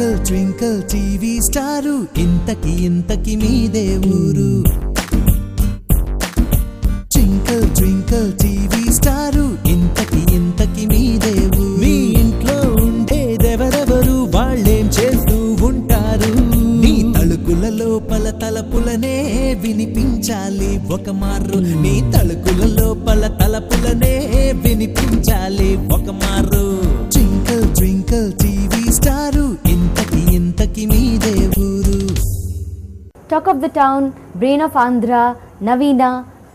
Twinkle twinkle TV star ఇంతకి ఇంతకి మీదే ఊరు ట్వింకిల్ ట్వింకిల్ టీవీ స్టారు ఇంతకి ఇంతకి మీదే ఊరు మీ ఇంట్లో ఉండేదెవరెవరు వాళ్ళేం చేస్తూ ఉంటారు నీ తలుకుల లోపల తలపులనే వినిపించాలి ఒక మారు నీ తలుకుల లోపల తలపులనే వినిపించాలి ఒక మారు ట్వింకిల్ ట్వింకిల్ టీవీ స్టారు ఇంతకి ఇంతకి మీదే ఊరు talk of the town, brain of Andhra, Naveena,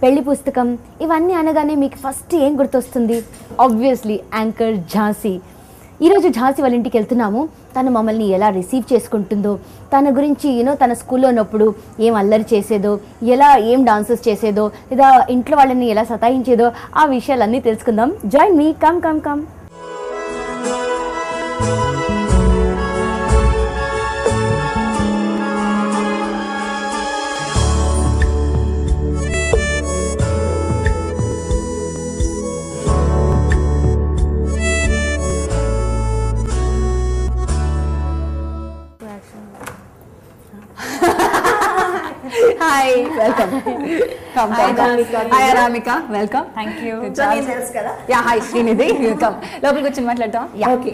Pelli Pustakam ఇవన్నీ అనగానే మీకు ఫస్ట్ ఏం గుర్తొస్తుంది? Obviously anchor Jhansi. ఈరోజు ఝాన్సీ వాళ్ళ ఇంటికి వెళ్తున్నాము. తను మమ్మల్ని ఎలా రిసీవ్ చేసుకుంటుందో, తన గురించి తన స్కూల్లో ఉన్నప్పుడు ఏం అల్లరి చేసేదో, ఎలా ఏం డాన్సెస్ చేసేదో, లేదా ఇంట్లో వాళ్ళని ఎలా సతాయించేదో ఆ విషయాలన్నీ తెలుసుకుందాం. Join me, come come come. Hi, welcome. Come. Hi, Aramika. Welcome. Thank you. Yeah, hi, Srinidhi. Welcome. లోపలికి వచ్చి మాట్లాడతాం. Okay.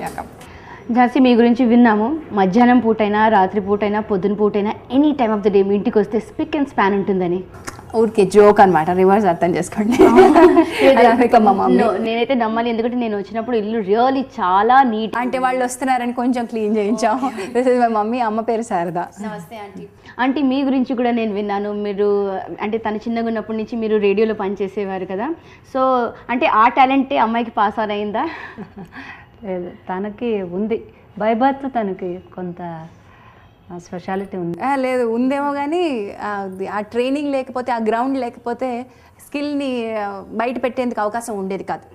ఝాన్సీ మీ గురించి విన్నాము. మధ్యాహ్నం పూటైనా, రాత్రి పూటైనా, పొద్దున పూటైనా, any time of the day మీ ఇంటికి వస్తే స్పిక్ అండ్ స్పాన్ ఉంటుందని. ఊరికే జోక్ అనమాట, రివర్స్ అర్థం చేసుకోండి. నేనైతే నమ్మాలి, ఎందుకంటే నేను వచ్చినప్పుడు ఇల్లు రియల్లీ చాలా నీట్. అంటే వాళ్ళు వస్తున్నారని కొంచెం క్లీన్ చేయించాం. This is my mummy. అమ్మ పేరు శారద. నమస్తే ఆంటీ. ఆంటీ మీ గురించి కూడా నేను విన్నాను. మీరు అంటే తన చిన్నగా ఉన్నప్పటి నుంచి మీరు రేడియోలో పనిచేసేవారు కదా. సో అంటే ఆ టాలెంటే అమ్మాయికి పాస్ ఆన్ అయిందా? లేదు, తనకి ఉంది. బై బర్త్ తనకి కొంత స్పెషాలిటీ ఉంది. లేదు, ఉందేమో కానీ ఆ ట్రైనింగ్ లేకపోతే, ఆ గ్రౌండ్ లేకపోతే స్కిల్ని బయట పెట్టేందుకు అవకాశం ఉండేది కాదు.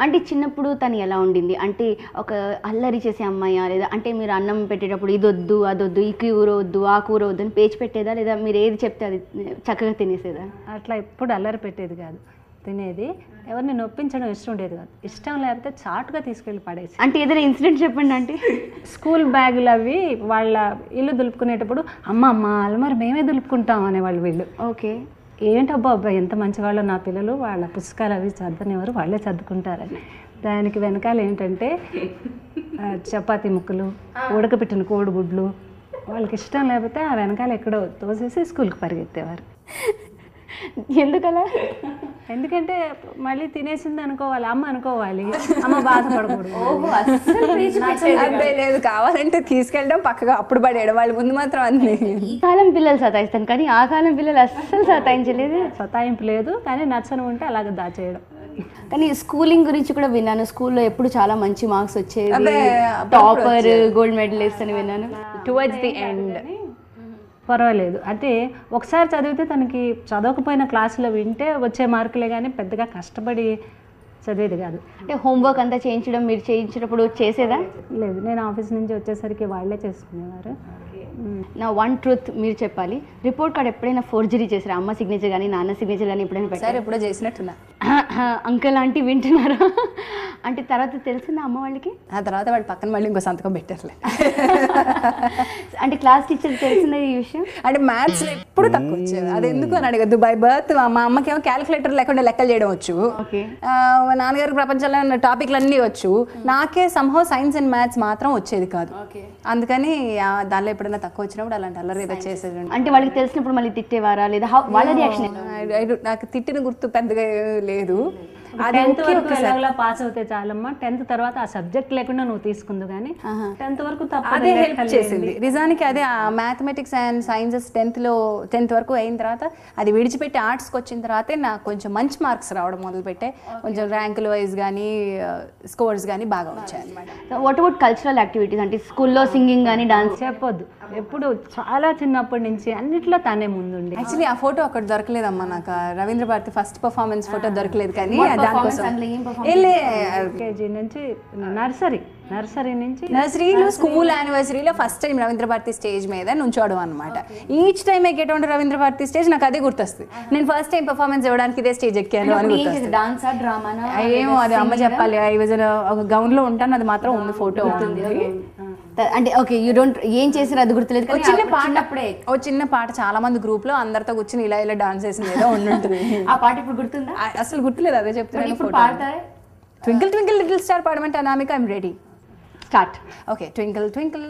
అంటే చిన్నప్పుడు తను ఎలా ఉండింది? అంటే ఒక అల్లరి చేసే అమ్మాయా, లేదా అంటే మీరు అన్నం పెట్టేటప్పుడు ఇదొద్దు అదొద్దు, ఈ కూర వద్దు ఆ కూర వద్దు అని పేచి పెట్టేదా, లేదా మీరు ఏది చెప్తే అది చక్కగా తినేసేదా? అట్లా ఎప్పుడు అల్లరి పెట్టేది కాదు. తినేది, ఎవరిని నొప్పించడం ఇష్టం ఉండేది కాదు. ఇష్టం లేకపోతే చాటుగా తీసుకెళ్ళి పడేసి. అంటే ఏదైనా ఇన్సిడెంట్ చెప్పండి అంటే. స్కూల్ బ్యాగులు అవి వాళ్ళ ఇల్లు దులుపుకునేటప్పుడు అమ్మ అలమారి మేమే దులుపుకుంటాం అనేవాళ్ళు వీళ్ళు. ఓకే, ఏంటబ్బా అబ్బాయి ఎంత మంచివాళ్ళు నా పిల్లలు, వాళ్ళ పుస్తకాలు అవి చదవనివారు, వాళ్ళే చదువుకుంటారని. దానికి వెనకాల ఏంటంటే చపాతీ ముక్కలు, ఉడకపెట్టిన కోడిగుడ్లు, వాళ్ళకి ఇష్టం లేకపోతే ఆ వెనకాల ఎక్కడో తోసేసి స్కూల్కి పరిగెత్తేవారు. ఎందుకలా? ఎందుకంటే మళ్ళీ తినేసింది అనుకోవాలి, అమ్మ అనుకోవాలి, అమ్మ బాధపడకూడదు. లేదు, కావాలంటే తీసుకెళ్ళడం పక్కగా అప్పుడు పడేయడం, వాళ్ళు ముందు మాత్రం అన్ని. ఈ కాలం పిల్లలు సతాయిస్తాను కానీ ఆ కాలం పిల్లలు అస్సలు సతాయించలేదు. సతాయింపు లేదు, కానీ నచ్చని ఉంటే అలాగే దాచేయడం. కానీ స్కూలింగ్ గురించి కూడా విన్నాను. స్కూల్లో ఎప్పుడు చాలా మంచి మార్క్స్ వచ్చేది, టాపర్, గోల్డ్ మెడలిస్ట్ అని విన్నాను. టువర్డ్స్ ది ఎండ్ పర్వాలేదు. అంటే ఒకసారి చదివితే తనకి చదవకపోయిన క్లాసులో వింటే వచ్చే మార్కులే కానీ పెద్దగా కష్టపడి చదివేది కాదు. అంటే హోంవర్క్ అంతా చేయించడం మీరు చేయించేటప్పుడు చేసేదా? లేదు, నేను ఆఫీస్ నుంచి వచ్చేసరికి వాళ్ళే చేసుకునేవారు. నా వన్ ట్రూత్ మీరు చెప్పాలి, రిపోర్ట్ కార్డ్ ఎప్పుడైనా ఫోర్జరీ చేశారా? అమ్మ సిగ్నేచర్ కానీ నాన్న సిగ్నేచర్ కానీ ఎప్పుడైనా పెట్టారు? ఎప్పుడో చేసినట్టున్నా. అంకుల్ ఆంటీ వింటున్నారా? అంటే తర్వాత తెలిసిందా అమ్మ వాళ్ళకి? ఆ తర్వాత వాళ్ళు పక్కన మళ్ళీ ఇంకో సంతకం పెట్టారులే. అంటే క్లాస్ టీచర్ తెలిసిందా ఈ విషయం? అంటే మ్యాథ్స్ ఎప్పుడు తక్కువ వచ్చేది. అది ఎందుకు అని అడగద్దు. బై బర్త్ మా అమ్మకేమో క్యాలిక్యులేటర్ లేకుండా లెక్కలు చేయడం వచ్చు, నాన్నగారికి ప్రపంచంలో ఉన్న టాపిక్లు అన్నీ వచ్చు. నాకే సంహౌ సైన్స్ అండ్ మ్యాథ్స్ మాత్రం వచ్చేది కాదు. అందుకని దానిలో ఎప్పుడైనా తక్కువ వచ్చినప్పుడు అలాంటి అల్లరి ఏదో చేసేది. అంటే వాళ్ళకి తెలిసినప్పుడు మళ్ళీ తిట్టేవారా, లేదా వాళ్ళ రియాక్షన్? నాకు తిట్టిన గుర్తు పెద్దగా లేదు. 10th వరకు ఎలాగలా పాస్ అవుతే చాలమ్మా, 10th తర్వాత ఆ సబ్జెక్ట్ లేకుండా నువ్వు తీసుకుందు కానీ 10th వరకు అదే హెల్ప్ చేసింది నిజానికి. అదే మ్యాథమెటిక్స్ అండ్ సైన్సెస్ 10th వరకు అయిన తర్వాత అది విడిచిపెట్టి ఆర్ట్స్కి వచ్చిన తర్వాతే నాకు కొంచెం మంచి మార్క్స్ రావడం మొదలుపెట్టే. కొంచెం ర్యాంకుల వైజ్ కానీ స్కోర్స్ కానీ బాగా వచ్చాయి అనమాట. What about cultural activities? అంటే స్కూల్లో సింగింగ్ కానీ డాన్స్? చెప్పొద్దు, ఎప్పుడు చాలా చిన్నప్పటి నుంచి అన్నిట్లో తానే ముందుండి. యాక్చువల్లీ ఆ ఫోటో ఒకటి దొరకలేదమ్మా నాకు, Ravindra Bharathi first performance photo దొరకలేదు. కానీ కేజీ నుంచి నర్సరీలో స్కూల్ యానివర్సరీలో first time Ravindra Bharathi stage మీద నుంచోవడం అనమాట. Each time I get on to Ravindra Bharathi stage నాకు అదే గుర్తొస్తుంది. నేను ఫస్ట్ టైం పర్ఫార్మెన్స్ ఇవ్వడానికి ఇదే స్టేజ్ ఎక్కాను అని గుర్తొస్తుంది. ఏమో అది అమ్మ చెప్పాలి. ఐ వాజ్ ఒక గౌన్ లో ఉంటాను, అది మాత్రం ఉంది ఫోటో ఉంటుంది. అంటే ఓకే యూ డోంట్ ఏం చేసారు అది గుర్తులేదు కానీ చిన్న పాట చిన్నప్పుడే ఓ చిన్న పాట చాలా మంది గ్రూప్ లో అందరితో కూర్చుని ఇలా ఇలా డాన్స్ చేసింది ఏదో ఉండుంటుంది. ఆ పాట ఇప్పుడు గుర్తుందా? అసలు గుర్తులేదు, అదే చెప్తున్నాను. ఇప్పుడు పాడతారే? ట్వింకిల్ ట్వింకిల్ లిటిల్ స్టార్ పాడమంటే Anamika I'm ready. Start. Okay twinkle twinkle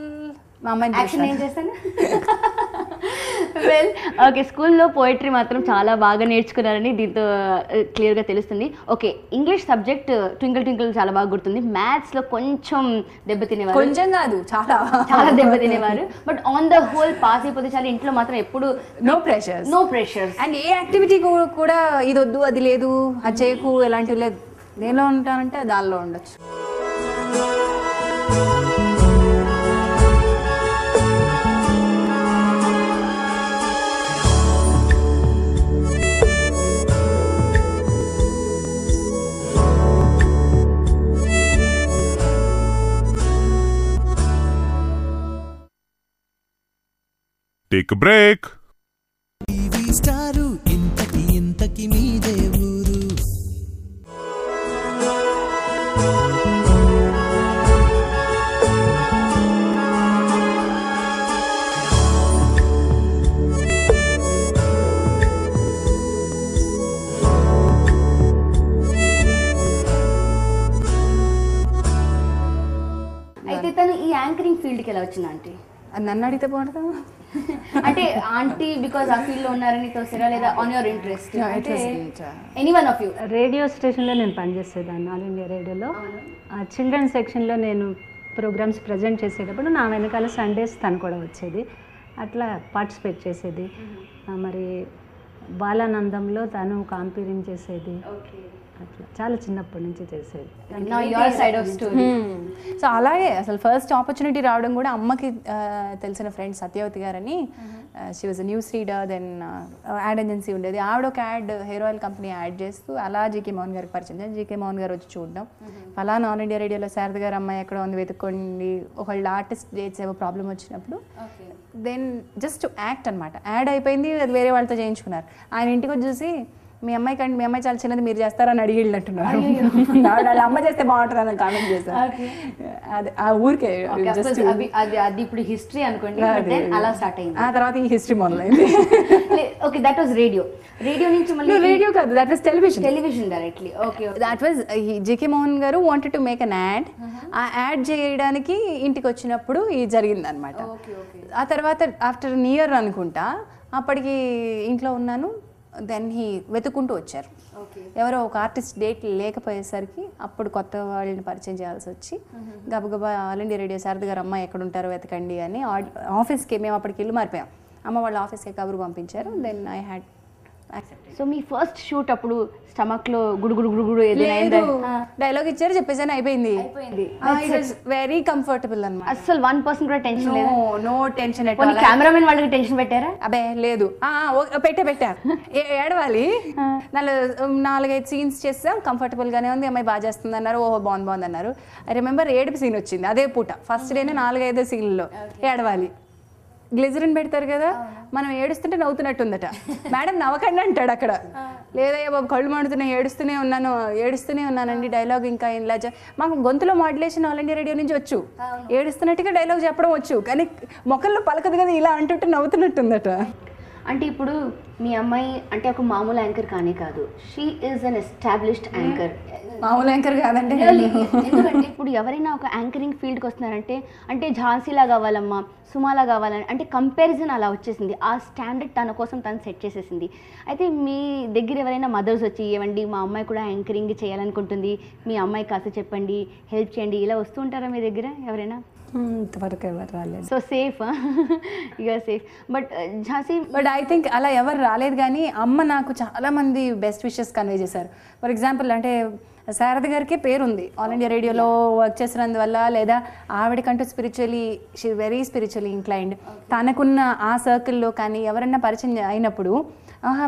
మా అమ్మాయిని యాక్షన్ ఏం చేస్తాను. వెల్ ఓకే, స్కూల్లో పోయిటరీ మాత్రం చాలా బాగా నేర్చుకున్నారని దీంతో క్లియర్గా తెలుస్తుంది. Okay, English subject twinkle twinkle చాలా బాగా గుర్తుంది. మ్యాథ్స్లో కొంచెం దెబ్బతినేవారు, కొంచెం కాదు చాలా చాలా దెబ్బతినేవారు. But on the whole pass అయిపోతే చాలా. ఇంట్లో మాత్రం ఎప్పుడు నో ప్రెషర్స్. అండ్ ఏ యాక్టివిటీ కూడా ఇది వద్దు అది లేదు అది చేయకు ఎలాంటివి లేదు. దేనిలో ఉంటానంటే దానిలో ఉండొచ్చు. Take a break. TV star ఇంతకి ఇంతకి మీదే ఊరు. అయితే తను ఈ యాంకరింగ్ ఫీల్డ్కి ఎలా వచ్చింది ఆంటీ? నన్ను అడిగితే బాగుంటుందా? అంటే ఆంటీ బికాజ్ ఆ ఫీల్డ్ లో ఉన్నారని తోసారా లేదా on your interest? Any one of you. Radio స్టేషన్లో నేను పనిచేసేదాన్ని, ఆల్ ఇండియా రేడియోలో. చిల్డ్రన్ సెక్షన్లో నేను ప్రోగ్రామ్స్ ప్రజెంట్ చేసేటప్పుడు నా వెనకాల సండేస్ తను కూడా వచ్చేది, అట్లా పార్టిసిపేట్ చేసేది. మరి బాలానందంలో తను కాంపీరింగ్ చేసేది, అట్లా చాలా చిన్నప్పటి నుంచి చేసేది. సో అలాగే అసలు ఫస్ట్ ఆపర్చునిటీ రావడం కూడా అమ్మకి తెలిసిన ఫ్రెండ్ సత్యవతి గారని, she was news reader, then ad agency ఉండేది. ఆవిడ ఒక ad hair oil company ad చేస్తూ అలా జీకే మోహన్ గారికి పరిచయం చేసి జీకే మోహన్ గారు వచ్చి చూడడం, ఫలానా ఆల్ ఇండియా రేడియోలో శారద గారు అమ్మాయి ఎక్కడ ఉంది వెతుక్కోండి, ఒకళ్ళు ఆర్టిస్ట్ డేట్స్ ఏవో ప్రాబ్లం వచ్చినప్పుడు దెన్ జస్ట్ యాక్ట్ అనమాట. యాడ్ అయిపోయింది, అది వేరే వాళ్ళతో చేయించుకున్నారు. ఆయన ఇంటికి వచ్చి చూసి మీ అమ్మాయి కంటే మీ అమ్మాయి చాలా చిన్నది మీరు చేస్తారని అడిగినట్టున్నారు. వాళ్ళ అమ్మ చేస్తే బాగుంటుంది అని కామెంట్ చేశారు. అది ఆ ఊరికే అది ఇప్పుడు హిస్టరీ అనుకోండి, అలా స్టార్ట్ అయింది. ఆ తర్వాత ఈ హిస్టరీ మొదలైంది. Okay, that was radio. Radio నుంచి మళ్ళీ రేడియో కాదు, that was television directly. Okay, that was JK Mohan గారు wanted to make an ad. ఆ యాడ్ చేయడానికి ఇంటికి వచ్చినప్పుడు ఇది జరిగింది అనమాట. ఆ తర్వాత ఆఫ్టర్ అన్ ఇయర్ అనుకుంటా, అప్పటికి ఇంట్లో ఉన్నాను. దెన్ వెతుక్కుంటూ వచ్చారు. ఎవరో ఒక ఆర్టిస్ట్ డేట్ లేకపోయేసరికి అప్పుడు కొత్త వాళ్ళని పరిచయం చేయాల్సి వచ్చి గబగబా ఆల్ ఇండియా రేడియో శారద గారు అమ్మాయి ఎక్కడ ఉంటారో వెతకండి అని ఆఫీస్కి, మేము అప్పటికి ఇల్లు మారిపోయాం, అమ్మ వాళ్ళ ఆఫీస్కి కబురు పంపించారు. Then I had accepted. So me first shoot అప్పుడు స్టమక్ లో గుడుగుడు గుడుగుడు ఏదైనా డైలాగ్ ఇచ్చారు, చెప్పేసాను, అయిపోయింది. వెరీ కంఫర్టబుల్ అన్నమాట. అసలు 1% కూడా టెన్షన్ లేదు. No tension. కెమెరామెన్ వాళ్ళకి టెన్షన్ పెట్టారా? అబే లేదు, పెట్టా ఏడవాలి. 4-5 సీన్స్ చేస్తాం, కంఫర్టబుల్ గానే ఉంది, అమ్మాయి బాగా చేస్తుంది అన్నారు. ఓహో బాగుంది అన్నారు. ఐ రిమెంబర్ ఏడుపు సీన్ వచ్చింది అదే పూట, ఫస్ట్ డేనే 4-5 సీన్లలో ఏడవాలి. గ్లిజరిన్ పెడతారు కదా, మనం ఏడుస్తుంటే నవ్వుతున్నట్టుందట. మేడం నవ్వకండి అంటాడు అక్కడ. లేదయ్యా బాబు కళ్ళు మండుతున్నాయి, ఏడుస్తూనే ఉన్నానండి. డైలాగ్ ఇంకా ఇలా మాకు గొంతులో మాడ్యులేషన్ ఆల్ ఇండియా రేడియో నుంచి వచ్చు, ఏడుస్తున్నట్టుగా డైలాగ్ చెప్పడం వచ్చు, కానీ మొక్కల్లో పలకదు కదా, ఇలా అంటుంటే నవ్వుతున్నట్టుందట. అంటే ఇప్పుడు మీ అమ్మాయి అంటే ఒక మామూలు యాంకర్ కానీ కాదు, she is an established anchor. మామూలు యాంకర్ కాదండి. ఎందుకంటే ఇప్పుడు ఎవరైనా ఒక యాంకరింగ్ ఫీల్డ్కి వస్తున్నారంటే అంటే ఝాన్సీలా కావాలమ్మా, సుమాలా కావాలని అంటే కంపారిజన్ అలా వచ్చేసింది. ఆ స్టాండర్డ్ తన కోసం తను సెట్ చేసేసింది. అయితే మీ దగ్గర ఎవరైనా మదర్స్ వచ్చి ఏమండి మా అమ్మాయి కూడా యాంకరింగ్ చేయాలనుకుంటుంది, మీ అమ్మాయి కాస్త చెప్పండి, హెల్ప్ చేయండి, ఇలా వస్తూ ఉంటారా మీ దగ్గర ఎవరైనా? ఇంతవరకు ఎవరు రాలేదు. So safe, you're safe. But Jhansi, but I think అలా ఎవరు రాలేదు. కానీ అమ్మ నాకు చాలా మంది బెస్ట్ విషెస్ కన్వే చేశారు. ఫర్ ఎగ్జాంపుల్ అంటే శారద గారికి పేరుంది ఆల్ ఇండియా రేడియోలో వర్క్ చేసినందువల్ల, లేదా ఆవిడకంటూ షీ వెరీ స్పిరిచువల్లీ ఇంక్లైన్డ్. తనకున్న ఆ సర్కిల్లో కానీ ఎవరన్నా పరిచయం అయినప్పుడు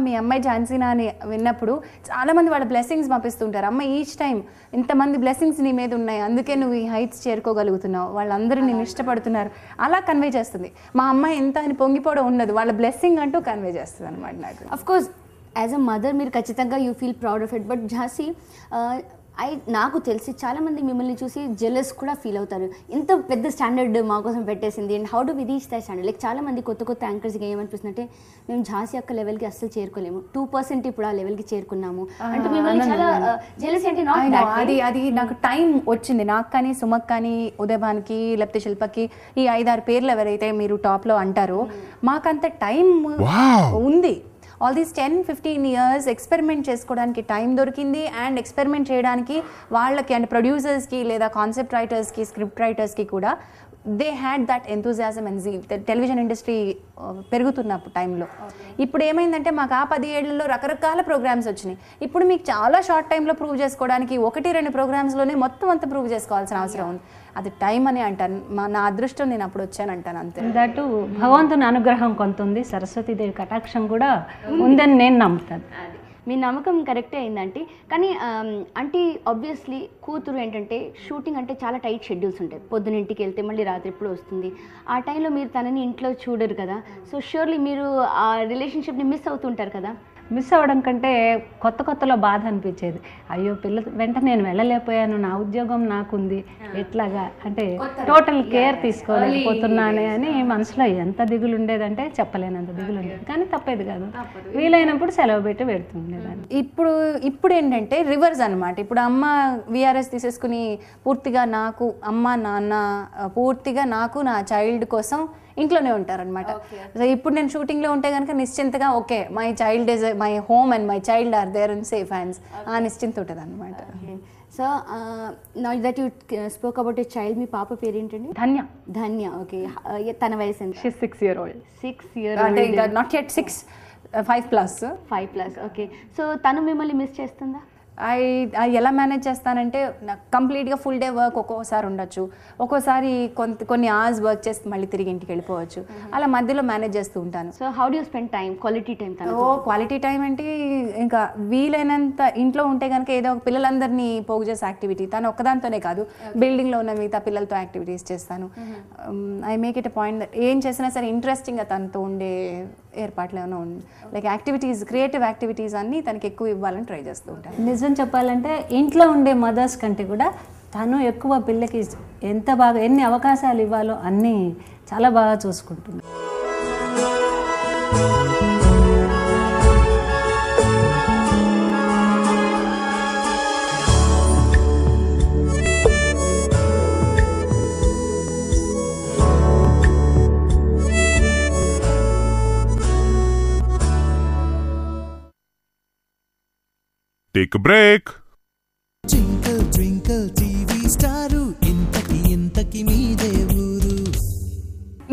మీ అమ్మాయి ఝాన్సీనా అని విన్నప్పుడు చాలామంది వాళ్ళ బ్లెస్సింగ్స్ పంపిస్తుంటారు. అమ్మ ఈచ్ టైం ఇంతమంది బ్లెస్సింగ్స్ నీ మీద ఉన్నాయి, అందుకే నువ్వు ఈ హైట్స్ చేరుకోగలుగుతున్నావు, వాళ్ళందరూ నేను ఇష్టపడుతున్నారు, అలా కన్వే చేస్తుంది. మా అమ్మాయి ఎంత అని పొంగిపోవడం ఉండదు, వాళ్ళ బ్లెస్సింగ్ అంటూ కన్వే చేస్తుంది అనమాట నాకు. Of course as a mother మీరు ఖచ్చితంగా you feel proud of it. But Jhansi, నాకు తెలిసి చాలామంది మిమ్మల్ని చూసి జెలస్ కూడా ఫీల్ అవుతారు. ఇంత పెద్ద స్టాండర్డ్ మా కోసం పెట్టేసింది and how do we reach that standard. Like చాలామంది కొత్త యాంకర్స్కి ఏమనిపిస్తుందంటే మేము ఝాన్సీ అక్క లెవెల్కి అస్సలు చేరుకోలేము, 2% ఇప్పుడు ఆ లెవెల్కి చేరుకున్నాము అంటే మిమ్మల్ని చాలా జెలస్ అంటే అది నాకు టైం వచ్చింది. నాకు కానీ సుమక్ కానీ ఉదయభాన్కి లేకపోతే శిల్పకి ఈ 5-6 పేర్లు ఎవరైతే మీరు టాప్లో అంటారో మాకంత టైం ఉంది. ఆల్ దీస్ 10-15 years ఎక్స్పెరిమెంట్ చేసుకోవడానికి టైం దొరికింది అండ్ ఎక్స్పెరిమెంట్ చేయడానికి వాళ్ళకి అండ్ ప్రొడ్యూసర్స్కి లేదా కాన్సెప్ట్ రైటర్స్కి స్క్రిప్ట్ రైటర్స్కి కూడా they had that enthusiasm and zeal. Television industry పెరుగుతున్నప్పుడు టైంలో ఇప్పుడు ఏమైందంటే మాకు ఆ 10 ఏళ్లలో రకరకాల ప్రోగ్రామ్స్ వచ్చినాయి. ఇప్పుడు మీకు చాలా షార్ట్ టైంలో ప్రూవ్ చేసుకోవడానికి 1-2 ప్రోగ్రామ్స్లోనే మొత్తం అంతా ప్రూవ్ చేసుకోవాల్సిన అవసరం ఉంది. అది టైం అని అంటాను. నా అదృష్టం నేను అప్పుడు వచ్చాను అంటాను అంతే. దట్టు భగవంతుని అనుగ్రహం కొంత ఉంది, సరస్వతీదేవి కటాక్షం కూడా ఉందని నేను నమ్ముతాను. మీ నమ్మకం కరెక్టే అయిందంటే. కానీ అంటే ఆబ్వియస్లీ కూతురు ఏంటంటే షూటింగ్ అంటే చాలా టైట్ షెడ్యూల్స్ ఉంటాయి. పొద్దునింటికి వెళ్తే మళ్ళీ రాత్రి ఎప్పుడు వస్తుంది. ఆ టైంలో మీరు తనని ఇంట్లో చూడరు కదా. సో ష్యూర్లీ మీరు ఆ రిలేషన్షిప్ని మిస్ అవుతుంటారు కదా. మిస్ అవ్వడం కంటే కొత్తలో బాధ అనిపించేది. అయ్యో పిల్ల వెంట నేను వెళ్ళలేకపోయాను, నా ఉద్యోగం నాకుంది, ఎట్లాగా అంటే టోటల్ కేర్ తీసుకోలేకపోతున్నానే అని మనసులో ఎంత దిగులు ఉండేదంటే చెప్పలేనంత దిగులు ఉండేది. కానీ తప్పేది కాదు, వీలైనప్పుడు సెలవు పెట్టి పెడుతుండేదాన్ని. ఇప్పుడు ఏంటంటే రివర్స్ అనమాట. ఇప్పుడు అమ్మ విఆర్ఎస్ తీసేసుకుని పూర్తిగా నాకు అమ్మ నాన్న పూర్తిగా నాకు నా చైల్డ్ కోసం ఇంట్లోనే ఉంటారనమాట. సో ఇప్పుడు నేను షూటింగ్లో ఉంటే కనుక నిశ్చింతగా okay my child is my home and my child are there in safe hands ఆ నిశ్చింత ఉంటుంది అనమాట. So now that you spoke about a child, మీ పాప పేరు ఏంటండి? ధన్య. ఓకే, తన వయసు ఎంత? 6 year old. 6 year old అంటే నాట్ యెట్ 6, 5+. ఓకే. సో తను మిమ్మల్ని మిస్ చేస్తుందా? ఎలా మేనేజ్ చేస్తానంటే నాకు కంప్లీట్గా ఫుల్ డే వర్క్ ఒక్కోసారి ఉండొచ్చు, ఒక్కోసారి కొన్ని అవర్స్ వర్క్ చేసి మళ్ళీ తిరిగి ఇంటికి వెళ్ళిపోవచ్చు. అలా మధ్యలో మేనేజ్ చేస్తూ ఉంటాను. So how do you spend time, quality time? Quality time అంటే ఇంకా వీలైనంత ఇంట్లో ఉంటే కనుక ఏదో ఒక పిల్లలందరినీ పోగు చేసే యాక్టివిటీ, తను ఒక్కదాంతోనే కాదు బిల్డింగ్లో ఉన్న మిగతా పిల్లలతో యాక్టివిటీస్ చేస్తాను. I make it a point that ఏం చేసినా సరే ఇంట్రెస్టింగ్గా తనతో ఉండే ఏర్పాట్లు ఏమైనా ఉంది, లైక్ యాక్టివిటీస్, క్రియేటివ్ యాక్టివిటీస్ అన్నీ తనకి ఎక్కువ ఇవ్వాలని ట్రై చేస్తూ ఉంటాను. నిజం చెప్పాలంటే ఇంట్లో ఉండే మదర్స్ కంటే కూడా తను ఎక్కువ పిల్లకి ఎంత బాగా ఎన్ని అవకాశాలు ఇవ్వాలో అన్నీ చాలా బాగా చూసుకుంటుంది. Take a break. Twinkle twinkle TV star ఇంతకి మీదే ఊరు.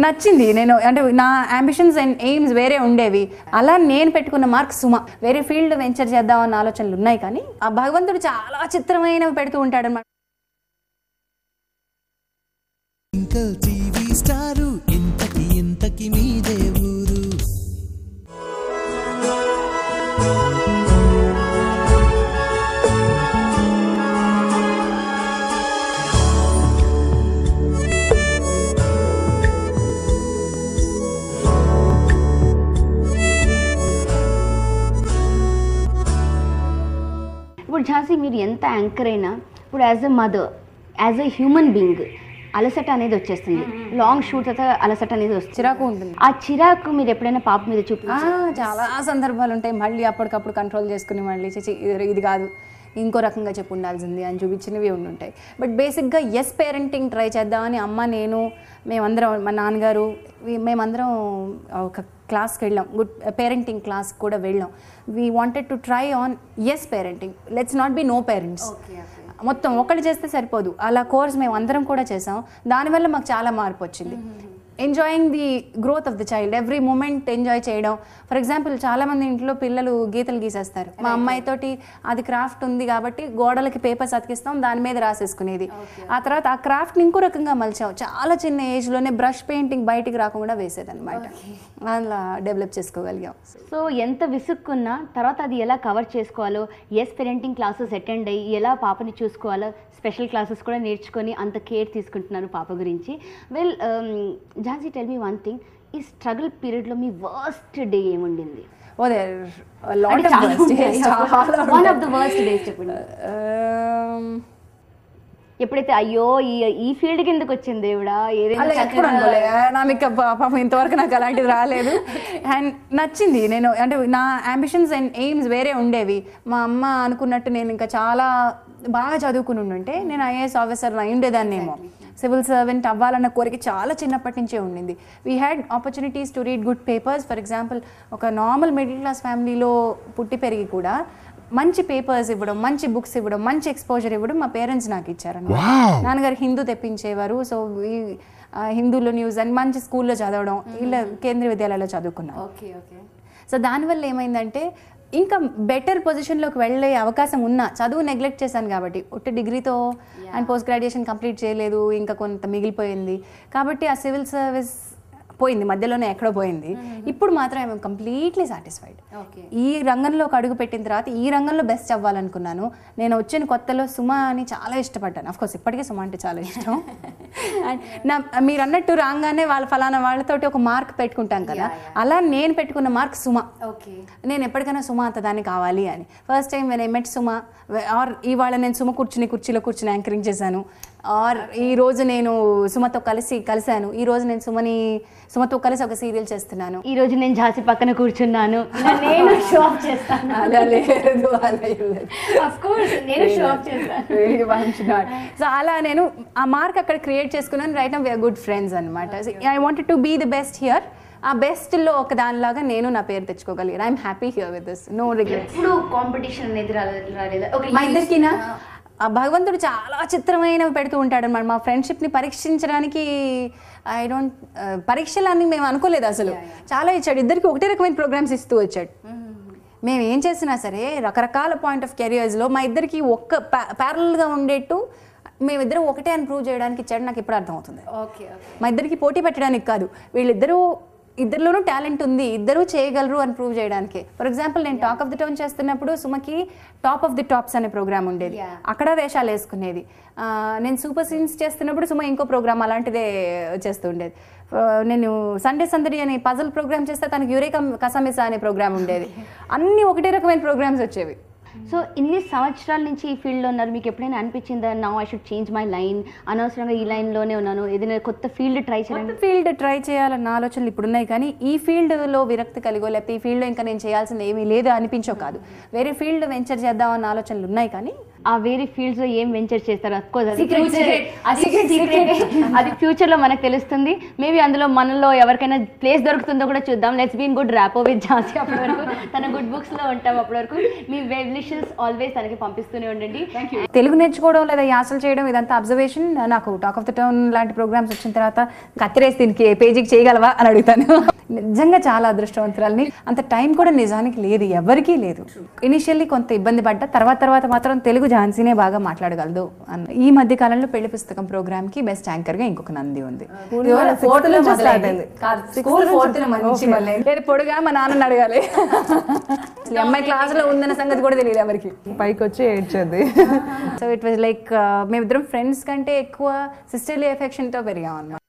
నచ్చింది. నేను అంటే నా అంబిషన్స్ అండ్ ఎయిమ్స్ వేరే ఉండేవి. అలా నేను పెట్టుకున్న మార్క్ సుమ. వేరే ఫీల్డ్ వెంచర్ చేద్దామన్న ఆలోచనలు ఉన్నాయి కానీ ఆ భగవంతుడు చాలా చిత్రమైనవి పెడుతూ ఉంటాడు అన్నమాట. ట్వింకిల్ టీవీ స్టారు ఇంతకి మీదే ఊరు. ఇప్పుడు ఝాన్సీ మీరు ఎంత యాంకర్ అయినా ఇప్పుడు as a mother, as a human being అలసట అనేది వచ్చేస్తుంది. లాంగ్ షూట్ తర్వాత అలసట అనేది వస్తుంది, చిరాకు ఉంటుంది. ఆ చిరాకు మీరు ఎప్పుడైనా పాప మీద చాలా సందర్భాలు ఉంటాయి. మళ్ళీ అప్పటికప్పుడు కంట్రోల్ చేసుకుని మళ్ళీ ఇది కాదు ఇంకో రకంగా చెప్పు ఉండాల్సింది అని చూపించినవి ఉంటాయి. బట్ బేసిక్గా ఎస్ పేరెంటింగ్ ట్రై చేద్దామని అమ్మ నేను మేమందరం మా నాన్నగారు మేమందరం ఒక క్లాస్కి వెళ్ళాం, గుడ్ పేరెంటింగ్ క్లాస్ కూడా వెళ్ళాం. We wanted to try on us parenting, let's not be no parents. మొత్తం ఒకటి చేస్తే సరిపోదు, అలా కోర్స్ మేము అందరం కూడా చేసాం. దానివల్ల మాకు చాలా మార్పు వచ్చింది. Enjoying the growth of the child, every moment enjoy చేయడం. ఫర్ ఎగ్జాంపుల్ చాలామంది ఇంట్లో పిల్లలు గీతలు గీసేస్తారు. మా అమ్మాయితోటి అది క్రాఫ్ట్ ఉంది కాబట్టి గోడలకి పేపర్స్ అతికిస్తాం, దాని మీద రాసేసుకునేది. ఆ తర్వాత ఆ క్రాఫ్ట్ని ఇంకో రకంగా మలిచాం. చాలా చిన్న ఏజ్లోనే బ్రష్ పెయింటింగ్ బయటికి రాకుండా వేసేదన్నమాట. అలా డెవలప్ చేసుకోగలిగాం. సో ఎంత విసుక్కున్నా తర్వాత అది ఎలా కవర్ చేసుకోవాలో, ఎస్ పేరెంటింగ్ క్లాసెస్ అటెండ్ అయ్యి ఎలా పాపని చూసుకోవాలో, స్పెషల్ క్లాసెస్ కూడా నేర్చుకొని అంత కేర్ తీసుకుంటున్నారు పాప గురించి. Well Jhansi, tell me one thing, ఈ స్ట్రగుల్ పీరియడ్లో మీ వర్స్ట్ డే ఏముండింది? Oh there lot of worst days. One of the worst days చెప్పండి. ఎప్పుడైతే అయ్యో ఈ ఫీల్డ్ కిందకి వచ్చింది దేవుడా, అలా ఎప్పుడు అనుకోలే. నాకు పాపం ఇంతవరకు నాకు అలాంటిది రాలేదు. అండ్ నచ్చింది. నేను అంటే నా అంబిషన్స్ అండ్ ఎయిమ్స్ వేరే ఉండేవి. మా అమ్మ అనుకున్నట్టు నేను ఇంకా చాలా బాగా చదువుకుని ఉండుంటే నేను ఐఏఎస్ ఆఫీసర్ అయి ఉండేదాన్నేమో. సివిల్ సర్వెంట్ అవ్వాలన్న కోరిక చాలా చిన్నప్పటి నుంచే ఉండింది. We had opportunities to read good papers. For example ఒక నార్మల్ మిడిల్ క్లాస్ ఫ్యామిలీలో పుట్టి పెరిగి కూడా మంచి పేపర్స్ ఇవ్వడం, మంచి బుక్స్ ఇవ్వడం, మంచి ఎక్స్పోజర్ ఇవ్వడం మా పేరెంట్స్ నాకు ఇచ్చారన్నమాట. నాన్నగారు హిందూ తెప్పించేవారు. సో హిందూలో న్యూస్ అండ్ మంచి స్కూల్లో చదవడం, ఇలా కేంద్రీయ విద్యాలయాల్లో చదువుకున్నాం. సో దానివల్ల ఏమైందంటే ఇంకా బెటర్ పొజిషన్లోకి వెళ్ళే అవకాశం ఉన్నా చదువు నెగ్లెక్ట్ చేశాను కాబట్టి, ఒట్టి డిగ్రీతో అండ్ పోస్ట్ గ్రాడ్యుయేషన్ కంప్లీట్ చేయలేదు, ఇంకా కొంత మిగిలిపోయింది కాబట్టి ఆ సివిల్ సర్వీస్ పోయింది, మధ్యలోనే ఎక్కడో పోయింది. ఇప్పుడు మాత్రం ఐఎమ్ కంప్లీట్లీ సాటిస్ఫైడ్. ఈ రంగంలోకి అడుగు పెట్టిన తర్వాత ఈ రంగంలో బెస్ట్ అవ్వాలనుకున్నాను. నేను వచ్చిన కొత్తలో సుమ అని చాలా ఇష్టపడ్డాను. అఫ్కోర్స్ ఇప్పటికే సుమ అంటే చాలా ఇష్టం. అండ్ మీరు అన్నట్టు రాగానే వాళ్ళ ఫలానా వాళ్ళతోటి ఒక మార్క్ పెట్టుకుంటాం కదా, అలా నేను పెట్టుకున్న మార్క్ సుమ. నేను ఎప్పటికైనా సుమ అంత దాన్ని కావాలి అని. First time when I met Suma, or ఇవాళ నేను సుమ కుర్చీలో కూర్చుని యాంకరింగ్ చేశాను, ఆర్ ఈ రోజు నేను సుమతో కలిశాను, ఈ రోజు నేను సుమతో కలిసి ఒక సీరియల్ చేస్తున్నాను, ఈ రోజు నేను ఝాన్సీ పక్కన కూర్చున్నాను, నేను షో ఆఫ్ చేస్తాను. అలా లేదు, నేను షో ఆఫ్ చేస్తాను. సో అలా నేను ఆ మార్క్ అక్కడ క్రియేట్ చేసుకున్నాను. Right now we're good friends అనమాట. I wanted to be the best here. ఆ బెస్ట్లో ఒక దానిలాగా నేను నా పేరు తెచ్చుకోగలిగాను. I'm happy here with this, no regrets. ఇప్పుడు కాంపిటీషన్ అనేది రాలేదా? మా ఇద్దరికినా ఆ భగవంతుడు చాలా చిత్రమైనవి పెడుతూ ఉంటాడు అనమాట. మా ఫ్రెండ్షిప్ని పరీక్షించడానికి పరీక్షలన్నీ మేము అనుకోలేదు అసలు. చాలా ఇచ్చాడు. ఇద్దరికి ఒకటే రకమైన ప్రోగ్రామ్స్ ఇస్తూ వచ్చాడు. మేము ఏం చేసినా సరే రకరకాల పాయింట్ ఆఫ్ కెరియర్స్లో మా ఇద్దరికి ఒక్క ప్యారల్గా ఉండేట్టు మేమిద్దరం ఒకటే అని ప్రూవ్ చేయడానికి ఇచ్చాడు. నాకు ఇప్పుడు అర్థమవుతుంది. మా ఇద్దరికి పోటీ పెట్టడానికి కాదు, ఇద్దరిలోనూ టాలెంట్ ఉంది, ఇద్దరూ చేయగలరు అని ప్రూవ్ చేయడానికి. ఫర్ ఎగ్జాంపుల్ నేను టాక్ ఆఫ్ ది టౌన్ చేస్తున్నప్పుడు సుమకి టాప్ ఆఫ్ ది టాప్స్ అనే ప్రోగ్రామ్ ఉండేది, అక్కడ వేషాలు వేసుకునేది. నేను సూపర్ సీన్స్ చేస్తున్నప్పుడు సుమ ఇంకో ప్రోగ్రామ్ అలాంటిదే చేస్తూ ఉండేది. నేను సండే సందడి అనే పజల్ ప్రోగ్రామ్ చేస్తే తనకి యూరేకా కసామిసా అనే ప్రోగ్రామ్ ఉండేది. అన్నీ ఒకటే రకమైన ప్రోగ్రామ్స్ వచ్చేవి. సో ఇన్ని సంవత్సరాల నుంచి ఈ ఫీల్డ్లో ఉన్నారు, మీకు ఎప్పుడైనా అనిపించిందా now I should change my line, అనవసరంగా ఈ లైన్లోనే ఉన్నాను, ఏదైనా కొత్త ఫీల్డ్ ట్రై చేయాలన్న ఆలోచనలు ఇప్పుడున్నాయి. కానీ ఈ ఫీల్డ్లో విరక్తి కలిగో లేకపోతే ఈ ఫీల్డ్లో ఇంకా నేను చేయాల్సింది ఏమీ లేదు అనిపించో కాదు, వేరే ఫీల్డ్ వెంచర్ చేద్దామన్న ఆలోచనలు ఉన్నాయి. కానీ ఆ వేరే ఫీల్డ్స్లో ఏం వెంచర్ చేస్తారు? అది ఫ్యూచర్లో మనకు తెలుస్తుంది. మేబీ అందులో మనలో ఎవరికైనా ప్లేస్ దొరుకుతుందో కూడా చూద్దాం. Let's been good rapport with Jhansi. అప్పటి వరకు తన గుడ్ బుక్స్లో ఉంటాం. అప్పటి వరకు మీ వెల్ విషెస్ ఆల్వేస్ తనకి పంపిస్తూనే ఉండండి. తెలుగు నేర్చుకోవడం లేదా యాసలు చేయడం ఇదంతా అబ్జర్వేషన్. నాకు టాక్ ఆఫ్ ద టౌన్ లాంటి ప్రోగ్రామ్స్ వచ్చిన తర్వాత కత్తిరేసి దీనికి పేజీకి చేయగలవా అని అడుగుతాను. నిజంగా చాలా అదృష్టవంతురాలని. అంత టైం కూడా నిజానికి లేదు, ఎవరికీ లేదు. ఇనిషియల్లీ కొంత ఇబ్బంది పడ్డా తర్వాత మాత్రం తెలుగు ఝాన్సీనే బాగా మాట్లాడగలదు అన్న. ఈ మధ్య కాలంలో పెళ్లి పుస్తకం ప్రోగ్రామ్ కి బెస్ట్ యాంకర్ గా ఇంకొక నంది ఉంది. పొడుగా మా నాన్నని అడగాలి. అమ్మాయి క్లాస్ లో ఉందన్న సంగతి కూడా తెలియదు ఎవరికి. పైకి వచ్చి ఏడ్చేది. సో ఇట్ వాజ్ లైక్ మేమిద్దరం ఫ్రెండ్స్ కంటే ఎక్కువ సిస్టర్లీ ఎఫెక్షన్ తో పెరిగాం అన్నమాట.